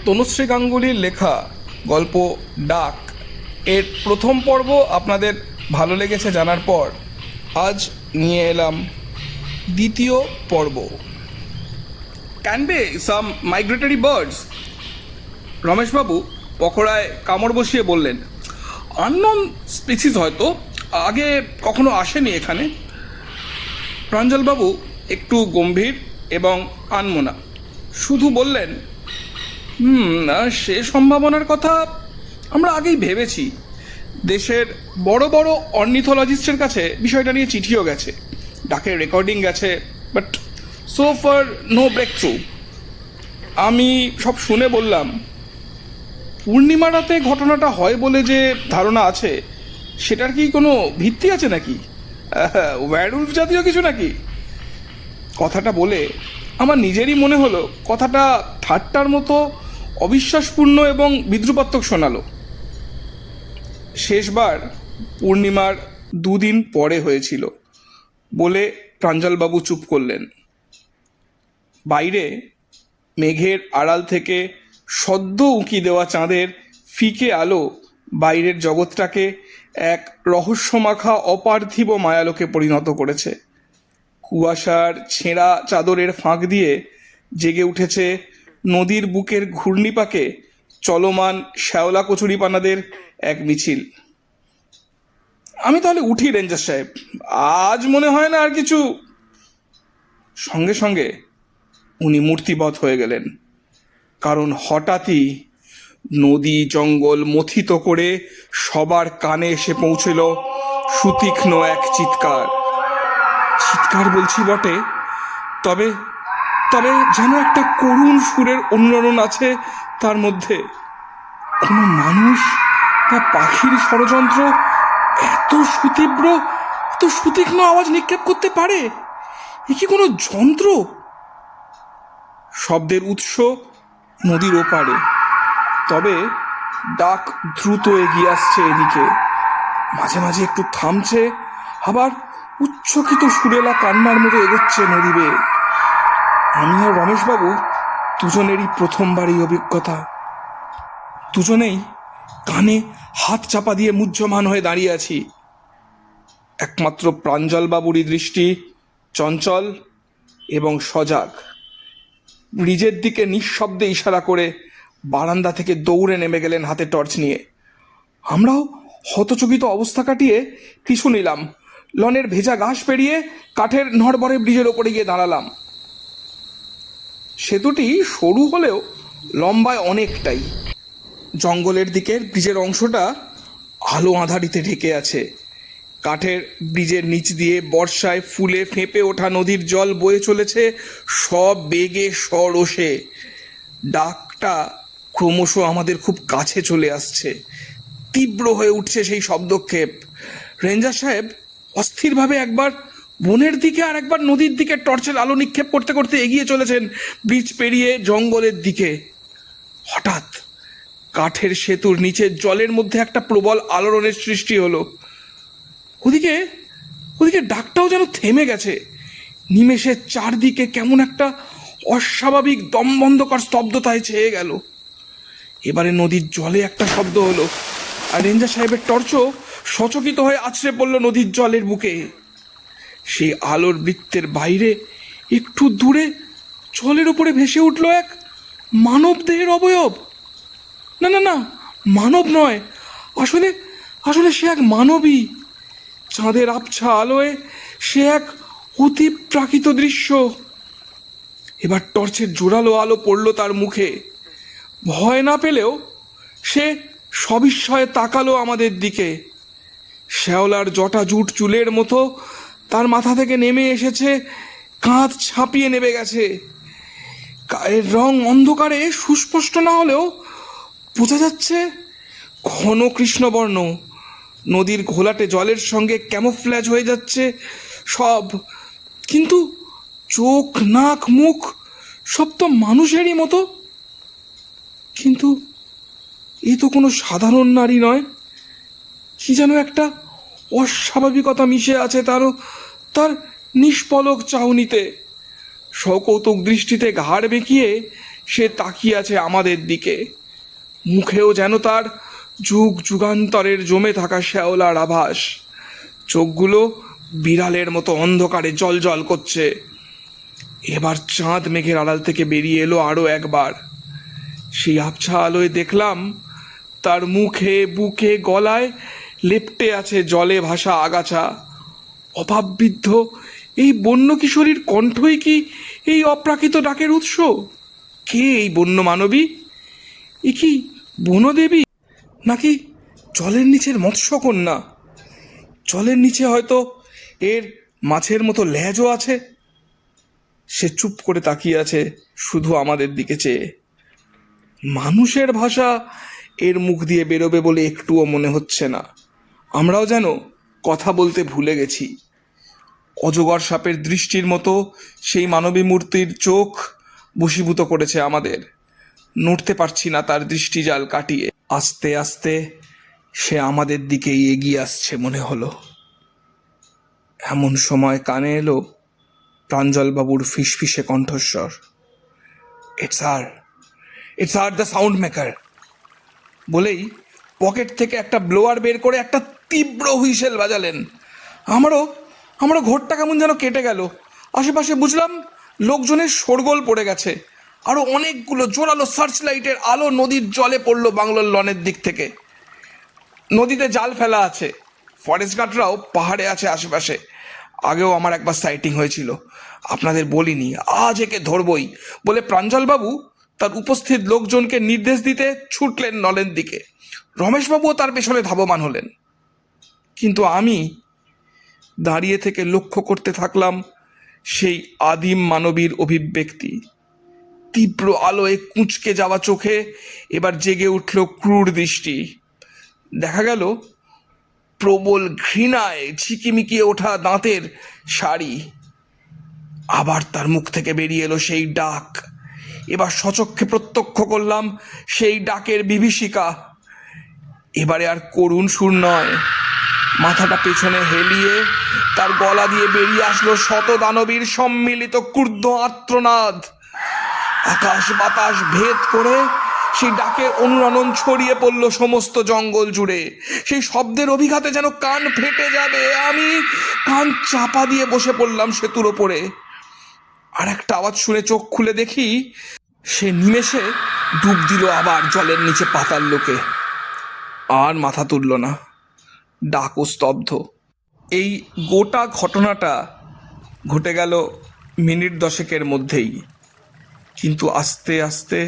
তনুশ্রী গাঙ্গুলির লেখা গল্প ডাক এর প্রথম পর্ব আপনাদের ভালো লেগেছে জানার পর আজ নিয়ে এলাম দ্বিতীয় পর্ব। ক্যান বে সাম মাইগ্রেটরি বার্ডস? রমেশবাবু পকোড়ায় কামড় বসিয়ে বললেন, আননোন স্পিসিস হয়তো, আগে কখনো আসেনি এখানে। প্রাঞ্জলবাবু একটু গম্ভীর এবং আনমনা শুধু বললেন, সে সম্ভাবনার কথা আমরা আগেই ভেবেছি। দেশের বড় বড় অর্নিথোলজিস্টের কাছে বিষয়টা নিয়ে চিঠিও গেছে, ডাকের রেকর্ডিং গেছে, but so far no breakthrough. আমি সব শুনে বললাম, পূর্ণিমা রাতে ঘটনাটা হয় বলে যে ধারণা আছে সেটার কি কোনো ভিত্তি আছে নাকি? ওয়্যারউলফ জাতীয় কিছু নাকি? কথাটা বলে আমার নিজেরই মনে হলো কথাটা ঠাট্টার মতো অবিশ্বাসপূর্ণ এবং বিদ্রুপাত্মক শোনালো। শেষবার পূর্ণিমার 2 দিন পরে হয়েছিল বলে প্রাঞ্জলবাবু চুপ করলেন। বাইরে মেঘের আড়াল থেকে সদ্য উঁকি দেওয়া চাঁদের ফিকে আলো বাইরের জগৎটাকে এক রহস্যমাখা অপার্থিব মায়ালোকে পরিণত করেছে। কুয়াশার ছেঁড়া চাদরের ফাঁক দিয়ে জেগে উঠেছে নদীর বুকের ঘূর্ণিপাকে চলমান শ্যাওলা কচুরিপানাদের এক মিছিল। আমি তাহলে উঠি রেঞ্জার সাহেব, আজ মনে হয় না আর কিছু। সঙ্গে সঙ্গে উনি মূর্তিবৎ হয়ে গেলেন, কারণ হঠাৎই নদী জঙ্গল মথিত করে সবার কানে এসে পৌঁছল সুতীক্ষ্ণ এক চিৎকার। চিৎকার বলছি বটে, তবে তবে যেন একটা করুণ সুরের অনুরণন আছে তার মধ্যে। কোনো মানুষ বা পাখির ষড়যন্ত্র এত সুতীব্র, এত সুতীক্ষ্ণ আওয়াজ নিক্ষেপ করতে পারে? এ কি কোনো যন্ত্র? শব্দের উৎস নদীর ওপারে, তবে ডাক দ্রুত এগিয়ে আসছে এদিকে। মাঝে মাঝে একটু থামছে, আবার উচ্চকিত সুরেলা কান্নার মতো এগোচ্ছে নদী বেয়ে। আমি আর রমেশবাবু দুজনেরই প্রথমবার এই অভিজ্ঞতা। দুজনেই কানে হাত চাপা দিয়ে মুহ্যমান হয়ে দাঁড়িয়ে আছি। একমাত্র প্রাঞ্জলবাবুরই দৃষ্টি চঞ্চল এবং সজাগ। ব্রিজের দিকে নিঃশব্দে ইশারা করে বারান্দা থেকে দৌড়ে নেমে গেলেন হাতে টর্চ নিয়ে। আমরাও হতচকিত অবস্থা কাটিয়ে পিছু নিলাম। লনের ভেজা ঘাস পেরিয়ে কাঠের নড়বড়ে ব্রিজের ওপরে গিয়ে দাঁড়ালাম। সেতুটি সরু হলেও লম্বায় অনেকটাই। জঙ্গলের দিকের ব্রিজের অংশটা আলো আঁধারিতে ঢেকে আছে। কাঠের ব্রিজের নিচ দিয়ে বর্ষায় ফুলে ফেঁপে ওঠা নদীর জল বয়ে চলেছে সব বেগে সরসে। ডাকটা ক্রমশ আমাদের খুব কাছে চলে আসছে, তীব্র হয়ে উঠছে সেই শব্দক্ষেপ। রেঞ্জার সাহেব অস্থিরভাবে একবার বনের দিকে আর একবার নদীর দিকে টর্চের আলো নিক্ষেপ করতে করতে এগিয়ে চলেছেন ব্রিজ পেরিয়ে জঙ্গলের দিকে। হঠাৎ কাঠের সেতুর নিচে জলের মধ্যে একটা প্রবল আলোড়নের সৃষ্টি হলো। ওদিকে ওদিকে ডাকটাও যেন থেমে গেছে। নিমেষে চারদিকে কেমন একটা অস্বাভাবিক দমবন্ধকর স্তব্ধতায় ছেয়ে গেল। এবারে নদীর জলে একটা শব্দ হলো, আর রেঞ্জার সাহেবের টর্চও সচকিত হয়ে আছড়ে পড়ল নদীর জলের বুকে। সেই আলোর বৃত্তের বাইরে একটু দূরে জলের উপরে ভেসে উঠল এক মানব দেহের অবয়ব। না না না, মানব নয়, আসলে আসলে সে এক মানবী। চাঁদের আবছা আলোয় সে এক অতি প্রাকৃত দৃশ্য। এবার টর্চের জোরালো আলো পড়ল তার মুখে। ভয় না পেলেও সে সবিস্ময়ে তাকালো আমাদের দিকে। শ্যাওলার জটা জুট চুলের মতো তার মাথা থেকে নেমে এসেছে, কাঁধ ছাপিয়ে নেমে গেছে। গায়ের রং অন্ধকারে সুস্পষ্ট না হলেও বোঝা যাচ্ছে ঘন কৃষ্ণবর্ণ। নদীর ঘোলাটে জলের সঙ্গে ক্যামোফ্ল্যাজ হয়ে যাচ্ছে সব, কিন্তু চোখ নাক মুখ সব তো মানুষেরই মতো। কিন্তু এ তো কোনো সাধারণ নারী নয়, কি যেন একটা অস্বাভাবিকতা মিশে আছে তার নিষ্পলক চাহনিতে। সকৌতুক দৃষ্টিতে ঘাড় বেঁকিয়ে সে তাকিয়ে আছে আমাদের দিকে। মুখেও যেন তার যুগ যুগান্তরের জমে থাকা শ্যাওলার আভাস। চোখগুলো বিড়ালের মতো অন্ধকারে জ্বলজ্বল করছে। এবার চাঁদ মেঘের আড়াল থেকে বেরিয়ে এলো আরও একবার। সেই আবছা আলোয় দেখলাম তার মুখে, বুকে, গলায় লেপ্টে আছে জলে ভাসা আগাছা। অভাববিদ্ধ এই বন্য কিশোরীর কণ্ঠই কি এই অপ্রাকৃত ডাকের উৎস? কে এই বন্য মানবী? এ কি বনদেবী, নাকি জলের নিচের মৎস্যকন্যা? জলের নিচে হয়তো এর মাছের মতো লেজও আছে। সে চুপ করে তাকিয়ে আছে শুধু আমাদের দিকে চেয়ে। মানুষের ভাষা এর মুখ দিয়ে বেরোবে বলে একটুও মনে হচ্ছে না। আমরাও যেন কথা বলতে ভুলে গেছি। অজগর সাপের দৃষ্টির মতো সেই মানবী মূর্তির চোখ বশীভূত করেছে আমাদের। নড়তে পারছি না তার দৃষ্টিজাল কাটিয়ে। আস্তে আস্তে সে আমাদের দিকেই এগিয়ে আসছে মনে হলো। এমন সময় কানে এলো প্রাঞ্জলবাবুর ফিসফিসে কণ্ঠস্বর, it's are the sound maker. বলেই পকেট থেকে একটা ব্লোয়ার বের করে একটা তীব্র হুইসেল বাজালেন। আমারও ঘোরটা কেমন যেন কেটে গেল। আশেপাশে বুঝলাম লোকজনের শোরগোল পড়ে গেছে। আরও অনেকগুলো জোরালো সার্চ লাইটের আলো নদীর জলে পড়লো বাংলোর লনের দিক থেকে। নদীতে জাল ফেলা আছে, ফরেস্ট গার্ডরাও পাহাড়ে আছে আশেপাশে। আগেও আমার একবার সাইটিং হয়েছিল, আপনাদের বলিনি। আজ একে ধরবই বলে প্রাঞ্জলবাবু তার উপস্থিত লোকজনকে নির্দেশ দিতে ছুটলেন নলের দিকে। রমেশবাবুও তার পেছনে ধাবমান হলেন। কিন্তু আমি দাঁড়িয়ে থেকে লক্ষ্য করতে থাকলাম সেই আদিম মানবীর অভিব্যক্তি। তীব্র আলোয় কুঁচকে যাওয়া চোখে এবার জেগে উঠল ক্রূর দৃষ্টি। দেখা গেল প্রবল ঘৃণায় ঝিকিমিকিয়ে ওঠা দাঁতের শাড়ি। আবার তার মুখ থেকে বেরিয়ে এলো সেই ডাক। এবার সচক্ষে প্রত্যক্ষ করলাম সেই ডাকের বিভীষিকা। এবারে আর করুণ সুর নয়, মাথাটা পেছনে হেলিয়ে তার গলা দিয়ে বেরিয়ে আসলো শত দানবীর সম্মিলিত ক্রুদ্ধ আর্তনাদ। আকাশ বাতাস ভেদ করে সেই ডাকের অনুরণন ছড়িয়ে পড়ল সমস্ত জঙ্গল জুড়ে। সেই শব্দের অভিঘাতে যেন কান ফেটে যাবে। আমি কান চাপা দিয়ে বসে পড়লাম সেতুর ওপরে। আর একটা আওয়াজ শুনে চোখ খুলে দেখি সে নিমেষে ডুব দিল আবার জলের নিচে পাতাল লোকে। আর মাথা তুলল না। ডাকও স্তব্ধ। এই গোটা ঘটনাটা ঘটে গেল মিনিট 10 মধ্যেই। কিন্তু আস্তে আস্তে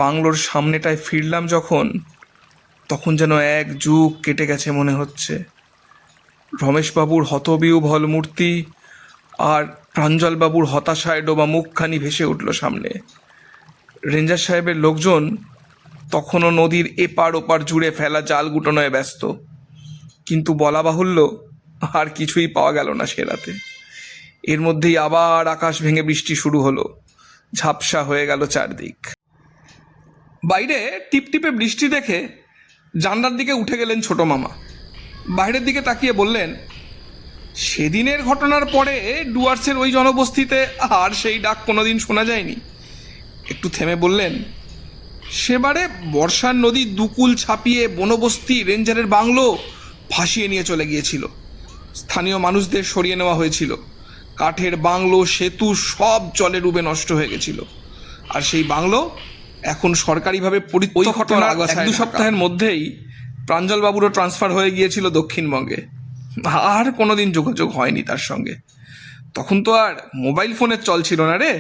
বাংলোর সামনেটায় ফিরলাম যখন, তখন যেন এক যুগ কেটে গেছে মনে হচ্ছে। রমেশবাবুর হতবিহ্বল মূর্তি আর প্রাঞ্জলবাবুর হতাশায় ডোবা মুখখানি ভেসে উঠল সামনে। রেঞ্জার সাহেবের লোকজন তখনও নদীর এপার ওপার জুড়ে ফেলা জাল গুটানোয় ব্যস্ত। কিন্তু বলা বাহুল্য আর কিছুই পাওয়া গেল না সে রাতে। এর মধ্যেই আবার আকাশ ভেঙে বৃষ্টি শুরু হলো। ঝাপসা হয়ে গেল চারদিক। বাইরে টিপটিপে বৃষ্টি দেখে জানলার দিকে উঠে গেলেন ছোট মামা। বাইরের দিকে তাকিয়ে বললেন, সেদিনের ঘটনার পরে ডুয়ার্সের ওই জনবস্তিতে আর সেই ডাক কোনোদিন শোনা যায়নি। একটু থেমে বললেন, সেবারে বর্ষার নদী দুকুল ছাপিয়ে বনবস্তি রেঞ্জারের বাংলো ভাসিয়ে নিয়ে চলে গিয়েছিল। স্থানীয় মানুষদের সরিয়ে নেওয়া হয়েছিল। কাঠের বাংলো, সেতু সব জলে ডুবে নষ্ট হয়ে গেছিল। আর সেই বাংলো এখন সরকারিভাবে ওই ঘটনার 1-2 সপ্তাহের মধ্যেই প্রাঞ্জলবাবুরও ট্রান্সফার হয়ে গিয়েছিল দক্ষিণবঙ্গে। আর কোনোদিন যোগাযোগ হয়নি তার সঙ্গে। তখন তো আর মোবাইল ফোনের চল ছিল না রে।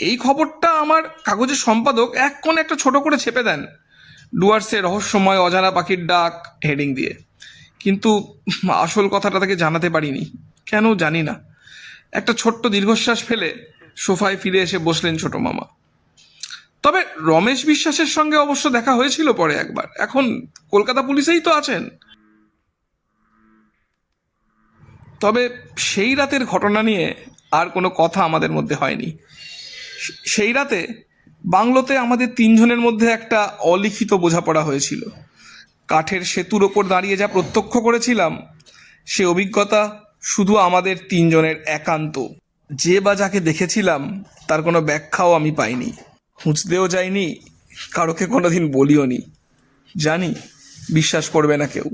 এই খবরটা আমার কাগজের সম্পাদক এক কোণে একটা ছোট করে ছেপে দেন, ডুয়ার্সে রহস্যময় অজানা পাখির ডাক হেডিং দিয়ে। কিন্তু আসল কথাটা তাকে জানাতে পারিনি, কেন জানি না। একটা ছোট্ট দীর্ঘশ্বাস ফেলে সোফায় ফিরে এসে বসলেন ছোট মামা। তবে রমেশ বিশ্বাসের সঙ্গে অবশ্য দেখা হয়েছিল পরে একবার। এখন কলকাতা পুলিশেই তো আছেন। তবে সেই রাতের ঘটনা নিয়ে আর কোনো কথা আমাদের মধ্যে হয়নি। সেই রাতে বাংলোতে আমাদের 3 জনের মধ্যে একটা অলিখিত বোঝাপড়া হয়েছিল। কাঠের সেতুর ওপর দাঁড়িয়ে যা প্রত্যক্ষ করেছিলাম, সে অভিজ্ঞতা শুধু আমাদের 3 জনের একান্ত। যে বা যাকে দেখেছিলাম তার কোনো ব্যাখ্যাও আমি পাইনি। খুঁজতেও যাইনি, কারোকে কোনোদিন বলিও নি, জানি বিশ্বাস করবে না কেউ।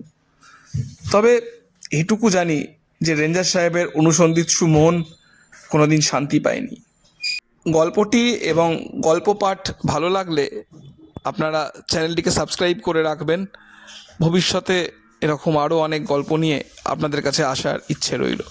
তবে এটুকু জানি যে রেঞ্জার সাহেবের অনুসন্ধিৎসু মন কোনোদিন শান্তি পায়নি। গল্পটি এবং গল্প পাঠ ভালো লাগলে আপনারা চ্যানেলটিকে সাবস্ক্রাইব করে রাখবেন। ভবিষ্যতে এরকম আরও অনেক গল্প নিয়ে আপনাদের কাছে আসার ইচ্ছে রইল।